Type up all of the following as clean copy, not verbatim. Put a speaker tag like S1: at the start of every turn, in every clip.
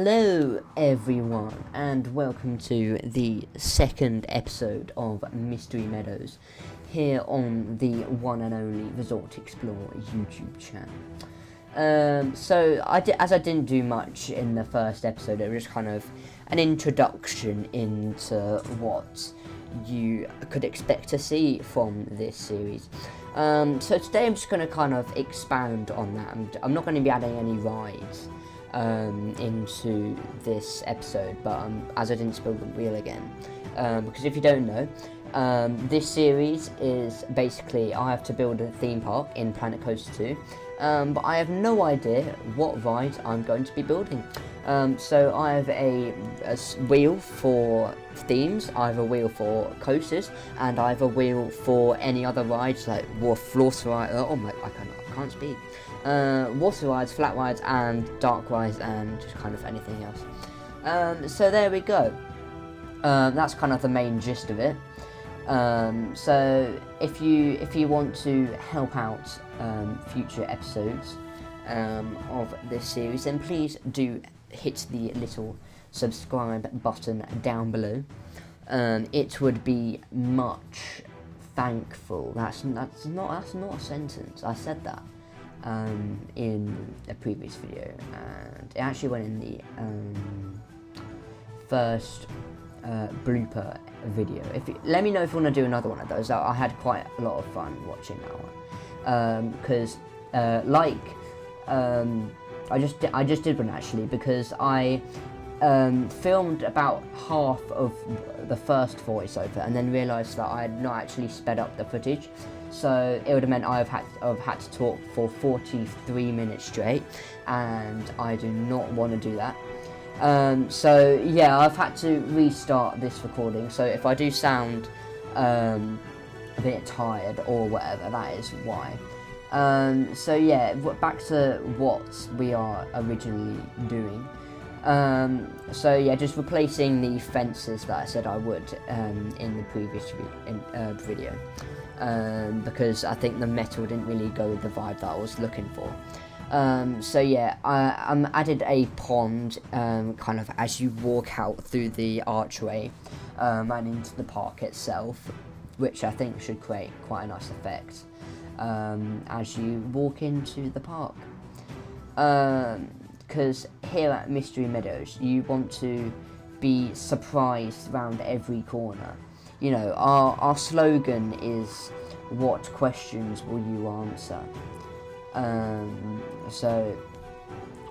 S1: Hello everyone and welcome to the second episode of Mystery Meadows here on the one and only Resort Explorer YouTube channel. As I didn't do much in the first episode, it was just kind of an introduction into what you could expect to see from this series. So today I'm just going to kind of expand on that. I'm not going to be adding any rides into this episode, but as I didn't spill the wheel again, because if you don't know, this series is basically I have to build a theme park in Planet Coaster 2, but I have no idea what rides I'm going to be building. So I have a wheel for themes, I have a wheel for coasters, and I have a wheel for any other rides like water ride. I can't speak. Water rides, flat rides, and dark rides, and just kind of anything else. So there we go. That's kind of the main gist of it. So if you want to help out future episodes of this series, then please do hit the little subscribe button down below. It would be much thankful. That's not a sentence. I said that in a previous video, and it actually went in the first blooper video. Let me know if you want to do another one of those. I had quite a lot of fun watching that one, because I just did one actually, because I filmed about half of the first voiceover and then realised that I had not actually sped up the footage, so it would have meant I've had to talk for 43 minutes straight, and I do not want to do that. So yeah, I've had to restart this recording, so if I do sound a bit tired or whatever, that is why. So yeah, back to what we are originally doing. So yeah, just replacing the fences that I said I would in the previous video, because I think the metal didn't really go with the vibe that I was looking for. So yeah, I added a pond kind of as you walk out through the archway and into the park itself, which I think should create quite a nice effect as you walk into the park. Because here at Mystery Meadows, you want to be surprised around every corner. You know, our slogan is, "What questions will you answer?" So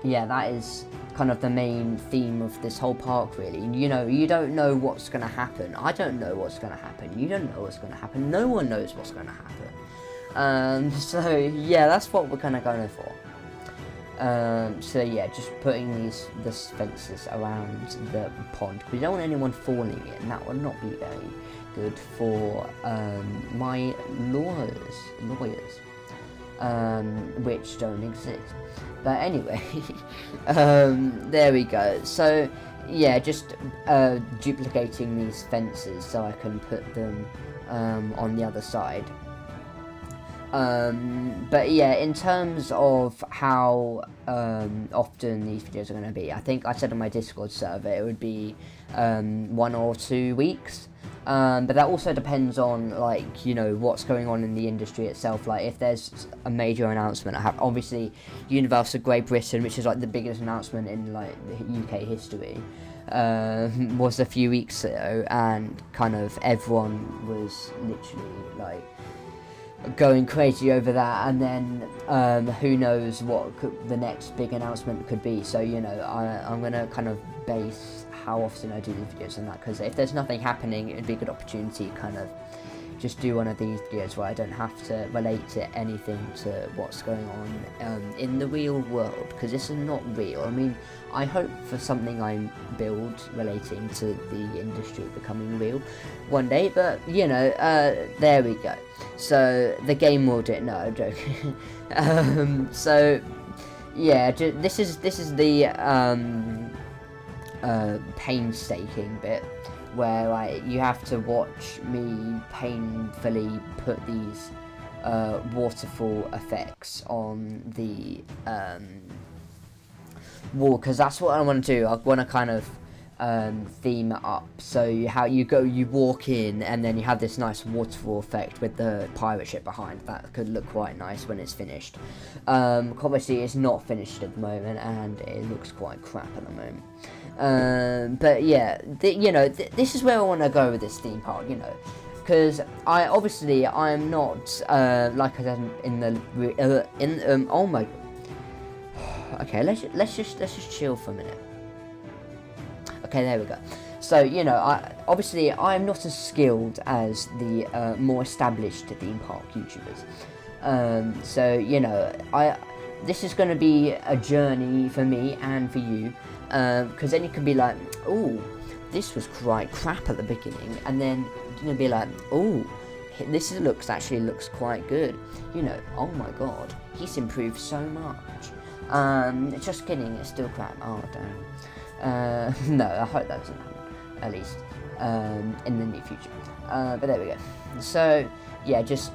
S1: yeah, that is kind of the main theme of this whole park, really. You know, you don't know what's going to happen. I don't know what's going to happen. You don't know what's going to happen. No one knows what's going to happen. So yeah, that's what we're kind of going for. So yeah, just putting the fences around the pond, because we don't want anyone falling in. That would not be very good for my lawyers, which don't exist. But anyway, there we go. So yeah, just duplicating these fences so I can put them on the other side. But yeah, in terms of how often these videos are going to be, I think I said on my Discord server it would be 1 or 2 weeks. But that also depends on, like, you know, what's going on in the industry itself. Like, if there's a major announcement, I have obviously Universal Great Britain, which is like the biggest announcement in like the UK history, was a few weeks ago, and kind of everyone was literally like going crazy over that, and then who knows what the next big announcement could be. So, you know, I'm gonna kind of base how often I do these videos on that, because if there's nothing happening, it'd be a good opportunity to kind of just do one of these videos where I don't have to relate to anything to what's going on in the real world, because this is not real. I mean, I hope for something I build relating to the industry becoming real one day, but you know, there we go. So the game will do it. No, I'm joking. So yeah, this is the painstaking bit, where like you have to watch me painfully put these waterfall effects on the wall, because that's what I want to do. I want to kind of theme it up. So you walk in, and then you have this nice waterfall effect with the pirate ship behind. That could look quite nice when it's finished. Obviously, it's not finished at the moment, and it looks quite crap at the moment. But yeah, this is where I want to go with this theme park. Because I'm not like I said in the oh my. Okay, let's just chill for a minute. Okay, there we go. So I'm not as skilled as the more established theme park YouTubers. This is going to be a journey for me and for you, because then you can be like, oh, this was quite crap at the beginning, and then you're going to be like, oh, this actually looks quite good. Oh my god, he's improved so much. Just kidding, it's still crap. Oh damn. No, I hope that doesn't happen, at least in the near future. But there we go. So yeah, just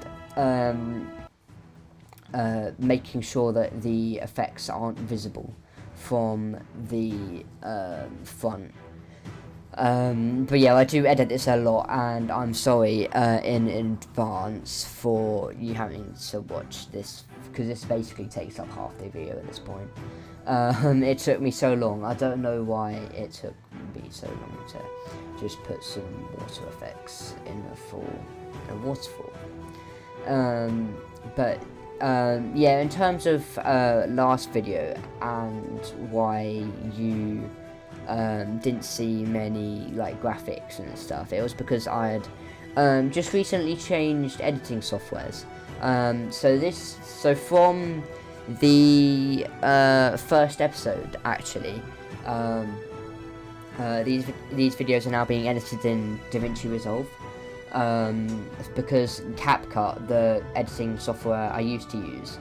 S1: making sure that the effects aren't visible from the front. But yeah, I do edit this a lot, and I'm sorry in advance for you having to watch this, because this basically takes up half the video at this point. It took me so long. I don't know why it took me so long to just put some water effects in a waterfall. Yeah, in terms of last video and why you didn't see many like graphics and stuff, it was because I had just recently changed editing softwares. So from the first episode, actually, these videos are now being edited in DaVinci Resolve, because CapCut, the editing software I used to use,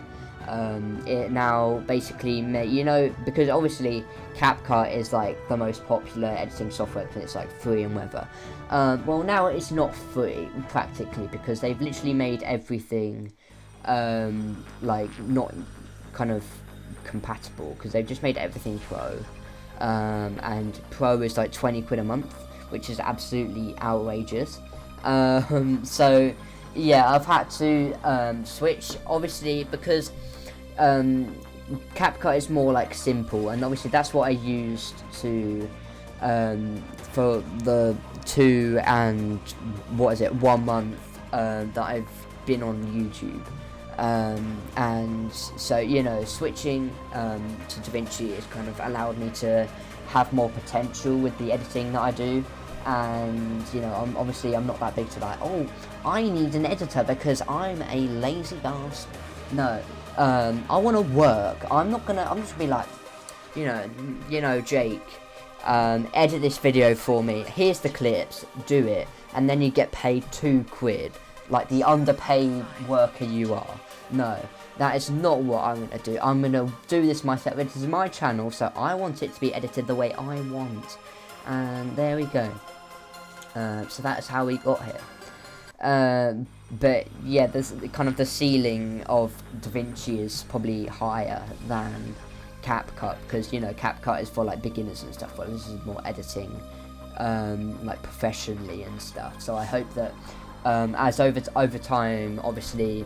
S1: it now basically because obviously CapCut is like the most popular editing software because it's like free and whatever. Well, now it's not free practically, because they've literally made everything like not kind of compatible, because they've just made everything pro, and pro is like 20 quid a month, which is absolutely outrageous. So yeah, I've had to switch, obviously, because CapCut is more like simple, and obviously that's what I used to for the 2 and 1 month that I've been on YouTube. And so switching to DaVinci has kind of allowed me to have more potential with the editing that I do. And I'm not that big to like, oh, I need an editor because I'm a lazy bastard. No, I want to work. I'm just gonna be like, Jake, edit this video for me. Here's the clips, do it, and then you get paid 2 quid. Like the underpaid worker you are. No, that is not what I'm going to do. I'm going to do this myself. This is my channel, so I want it to be edited the way I want. And there we go. So that's how we got here. But yeah, there's kind of the ceiling of DaVinci is probably higher than CapCut, because CapCut is for like beginners and stuff, but this is more editing like professionally and stuff. So I hope that as over time, obviously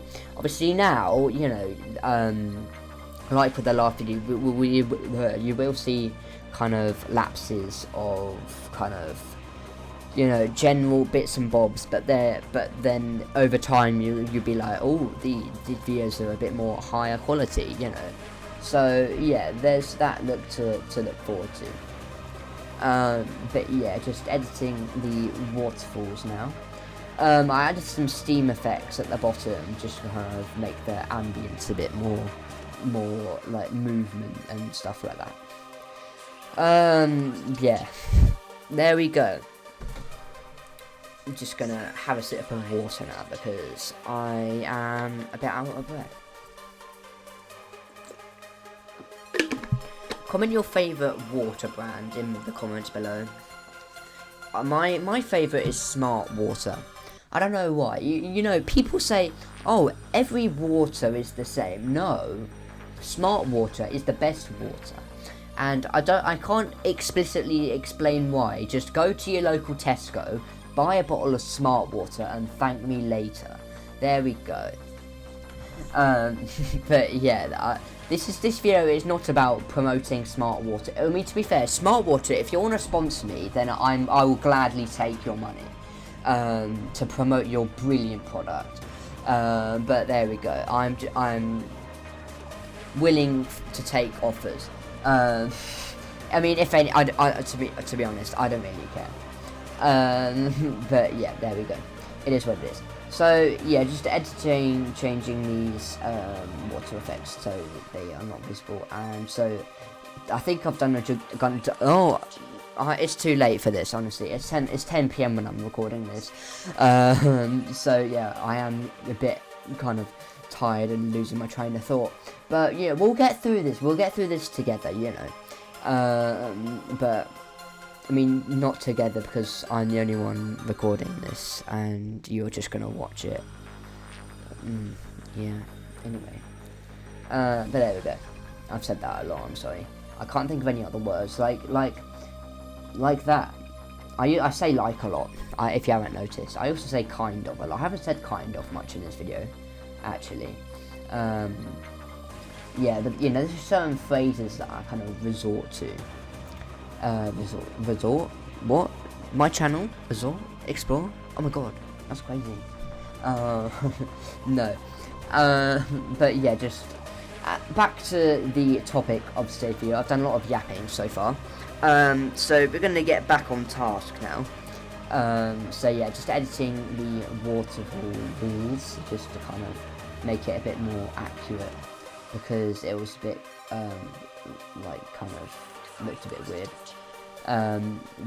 S1: now, like with the last video, you will see kind of lapses of kind of general bits and bobs, but then over time you'll be like, oh, the videos are a bit more higher quality, so yeah, there's that look to look forward to. But yeah, just editing the waterfalls now. I added some steam effects at the bottom just to kind of make the ambience a bit more like movement and stuff like that. Yeah, there we go. I'm just gonna have a sip of water now because I am a bit out of breath. Comment your favourite water brand in the comments below. My favourite is Smart Water. I don't know why. People say, oh, every water is the same. No, Smart Water is the best water. and I can't explicitly explain why. Just go to your local Tesco, buy a bottle of smart water, and thank me later. There we go. But yeah, this video is not about promoting smart water. I mean, to be fair, smart water, if you want to sponsor me, then I will gladly take your money to promote your brilliant product. But there we go. I'm willing to take offers. I mean, if any, to be honest, I don't really care. But yeah, there we go. It is what it is. So yeah, just editing, changing these water effects so that they are not visible, and so I think I've done it's too late for this. Honestly, it's 10 p.m. when I'm recording this. So yeah, I am a bit kind of tired and losing my train of thought. But yeah, we'll get through this. We'll get through this together, you know. But I mean, not together because I'm the only one recording this and you're just gonna watch it. Yeah, anyway. But there we go. I've said that a lot, I'm sorry. I can't think of any other words like that. I say like a lot, if you haven't noticed. I also say kind of a lot. I haven't said kind of much in this video, actually. Yeah, you know, there's certain phrases that I kind of resort to. Resort? What? My channel? Resort? Explore? Oh my god, that's crazy. No. But yeah, just back to the topic of today's video. I've done a lot of yapping so far. So we're gonna get back on task now. So yeah, just editing the waterfall walls just to kind of make it a bit more accurate, because it was a bit like kind of looked a bit weird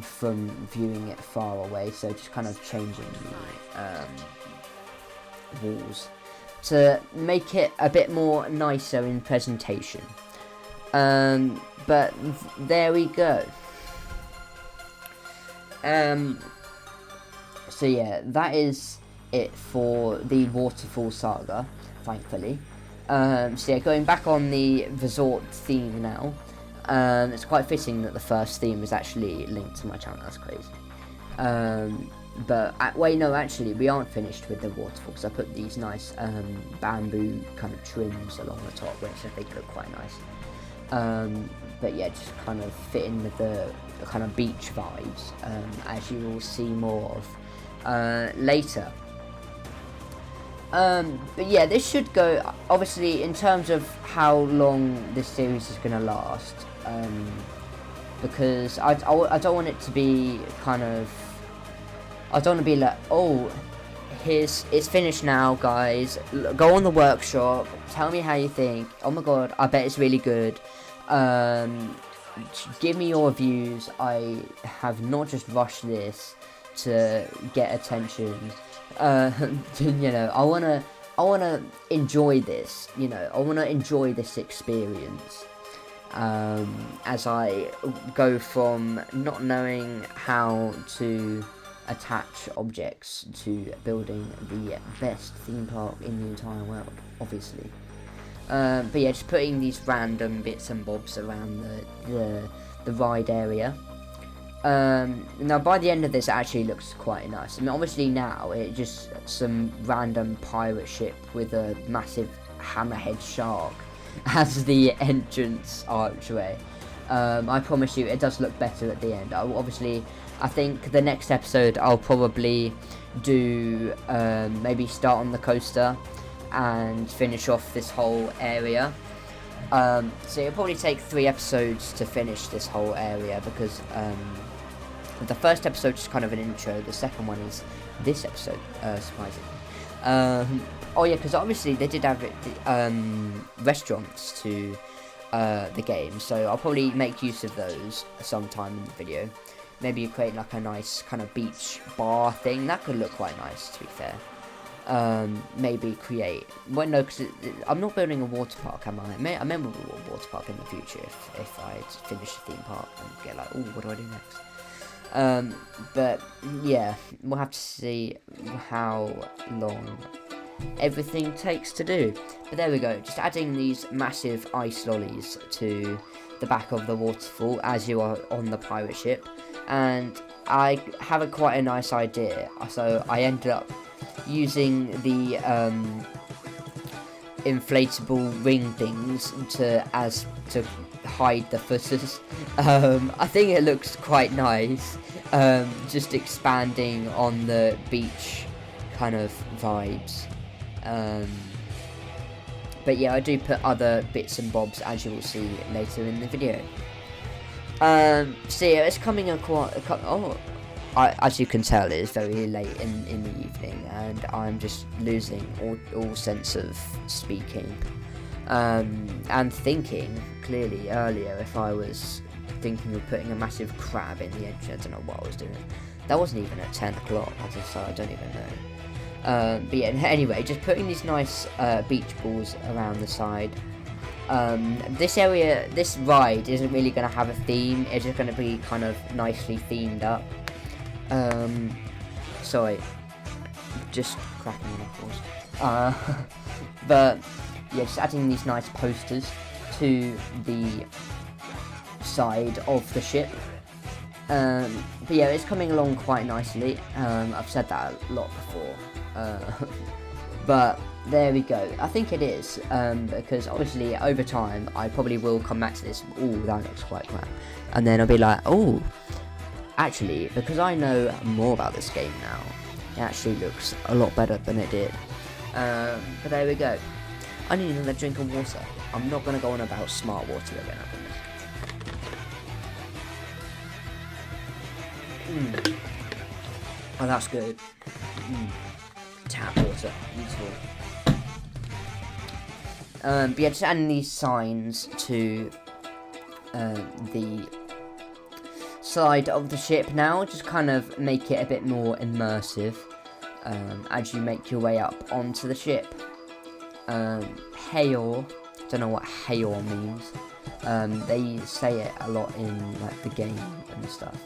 S1: from viewing it far away. So just kind of changing the walls to make it a bit more nicer in presentation. But there we go. So yeah, that is it for the waterfall saga, thankfully. So yeah, going back on the resort theme now. It's quite fitting that the first theme is actually linked to my channel. That's crazy. But wait, no, actually, we aren't finished with the waterfalls. I put these nice bamboo kind of trims along the top, which I think look quite nice. But yeah, just kind of fit in with the kind of beach vibes, as you will see more of later. But yeah, this should go, obviously, in terms of how long this series is going to last, because I don't want it to be kind of, I don't want to be like, oh, it's finished now, guys, go on the workshop, tell me how you think, oh my god, I bet it's really good, give me your reviews. I have not just rushed this to get attention. You know, I wanna enjoy this. You know, I wanna enjoy this experience. As I go from not knowing how to attach objects to building the best theme park in the entire world, obviously. But yeah, just putting these random bits and bobs around the ride area. Now by the end of this, it actually looks quite nice. I mean, obviously now it's just some random pirate ship with a massive hammerhead shark as the entrance archway. I promise you, it does look better at the end. Obviously, I think the next episode I'll probably do maybe start on the coaster and finish off this whole area. So it'll probably take 3 episodes to finish this whole area, because the first episode is kind of an intro, the second one is this episode, surprisingly. Oh yeah, because obviously they did have restaurants to the game, so I'll probably make use of those sometime in the video. Maybe you create like a nice kind of beach bar thing, that could look quite nice, to be fair. Maybe create, well no, because I'm not building a water park, am I? I remember a water park in the future if I finish the theme park and get like, oh, what do I do next? But yeah, we'll have to see how long everything takes to do. But there we go, just adding these massive ice lollies to the back of the waterfall as you are on the pirate ship, and I have quite a nice idea, so I ended up using the inflatable ring things to hide the footers. I think it looks quite nice, just expanding on the beach kind of vibes. But yeah, I do put other bits and bobs, as you will see later in the video. So yeah, it's coming as you can tell, it is very late in the evening, and I'm just losing all sense of speaking. And thinking clearly earlier, if I was thinking of putting a massive crab in the edge, I don't know what I was doing. That wasn't even at 10 o'clock, so I don't even know. But yeah, anyway, just putting these nice beach balls around the side. This ride isn't really going to have a theme. It's just going to be kind of nicely themed up. Sorry, just cracking my knuckles. But yeah, just adding these nice posters to the side of the ship. But yeah, it's coming along quite nicely. I've said that a lot before. But there we go. I think it is, because obviously over time I probably will come back to this. Oh, that looks quite crap, and then I'll be like, oh, actually, because I know more about this game now, it actually looks a lot better than it did. But there we go. I need another drink of water. I'm not going to go on about smart water again, I promise. Oh, that's good. Tap water, beautiful. But yeah, just adding these signs to the side of the ship now, just kind of make it a bit more immersive as you make your way up onto the ship. Hail, don't know what hail means. They say it a lot in like the game and stuff.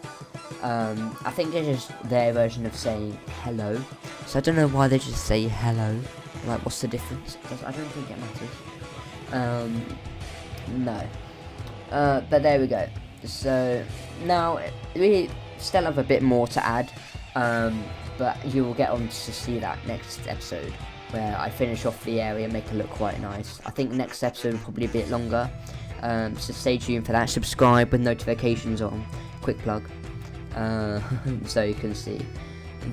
S1: I think it's just their version of saying hello, so I don't know why they just say hello. Like, what's the difference? I don't think it matters. No. But there we go. So now we still have a bit more to add, but you will get on to see that next episode, where I finish off the area, make it look quite nice. I think next episode will probably be a bit longer, so stay tuned for that. Subscribe with notifications on. Quick plug. So you can see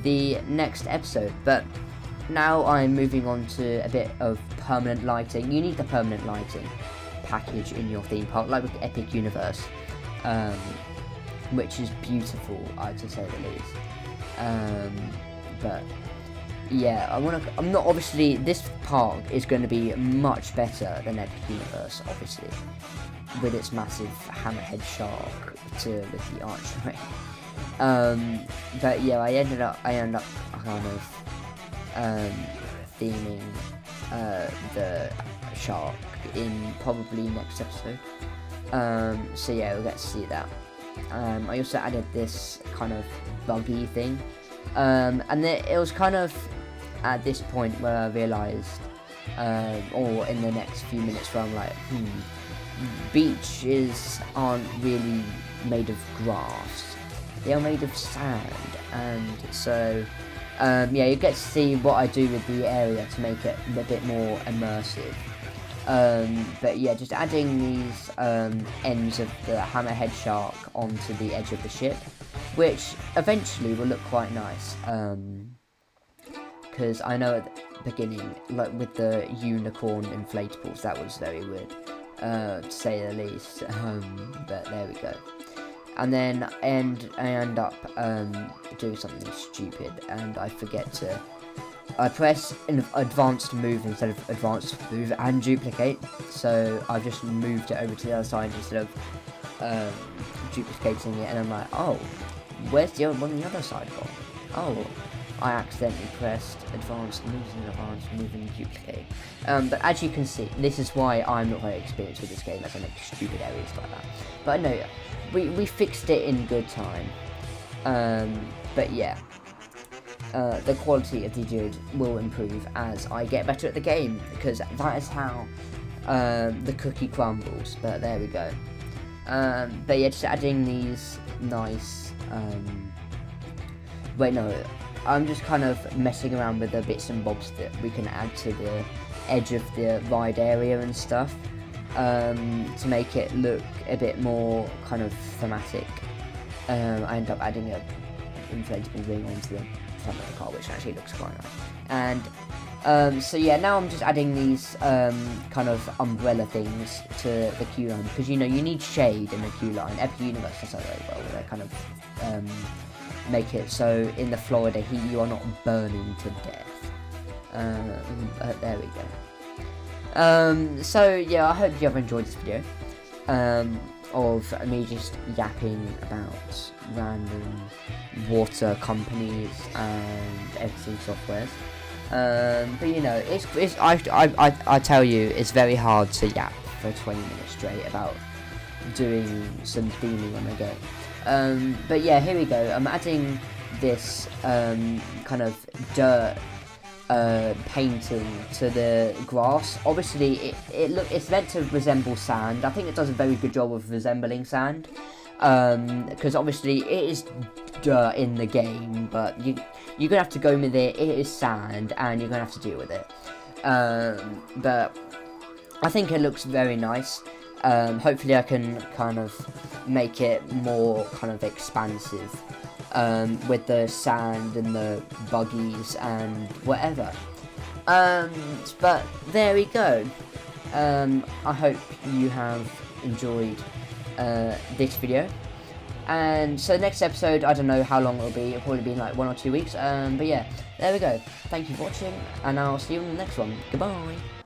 S1: the next episode. But now I'm moving on to a bit of permanent lighting. You need the permanent lighting package in your theme park, like with Epic Universe, which is beautiful, to say the least. But yeah, I'm not obviously, this park is going to be much better than Epic Universe, obviously, with its massive hammerhead shark with the archway. But yeah, I end up kind of theming the shark in probably next episode. So yeah, we'll get to see that. I also added this kind of buggy thing, and then it was kind of at this point where I realised, or in the next few minutes, where I'm like, beaches aren't really made of grass, they are made of sand. And so yeah, you get to see what I do with the area to make it a bit more immersive. But yeah, just adding these ends of the hammerhead shark onto the edge of the ship, which eventually will look quite nice, because I know at the beginning, like with the unicorn inflatables, that was very weird, to say the least. But there we go. And then I end up doing something stupid, and I forget to press an advanced move instead of advanced move and duplicate. So I've just moved it over to the other side instead of duplicating it, and I'm like, oh, where's the other one on the other side gone? Oh, I accidentally pressed advanced moves and advanced move and duplicate. But as you can see, this is why I'm not very experienced with this game, as I make stupid areas like that. But I know we fixed it in good time. But yeah, the quality of the video will improve as I get better at the game, because that is how the cookie crumbles. But there we go. But yeah, just adding these nice, wait no, I'm just kind of messing around with the bits and bobs that we can add to the edge of the ride area and stuff, to make it look a bit more kind of thematic. I end up adding a inflatable ring onto the front of the car, which actually looks quite nice. And so yeah, now I'm just adding these kind of umbrella things to the queue line, because you know you need shade in the queue line. Epic Universe does that very well, where they kind of make it so in the Florida heat you are not burning to death. There we go. So yeah, I hope you have enjoyed this video of me just yapping about random water companies and editing softwares. But you know, I tell you, it's very hard to yap for 20 minutes straight about doing some theming on a game. But yeah, here we go. I'm adding this kind of dirt painting to the grass. Obviously, it's meant to resemble sand. I think it does a very good job of resembling sand, because obviously it is dirt in the game, but you're gonna have to go with it. It is sand, and you're gonna have to deal with it. But I think it looks very nice. Hopefully, I can kind of make it more kind of expansive, with the sand and the buggies and whatever. But there we go. I hope you have enjoyed this video. And so next episode, I don't know how long it'll be. It'll probably be in like 1 or 2 weeks. But yeah, there we go. Thank you for watching, and I'll see you in the next one. Goodbye.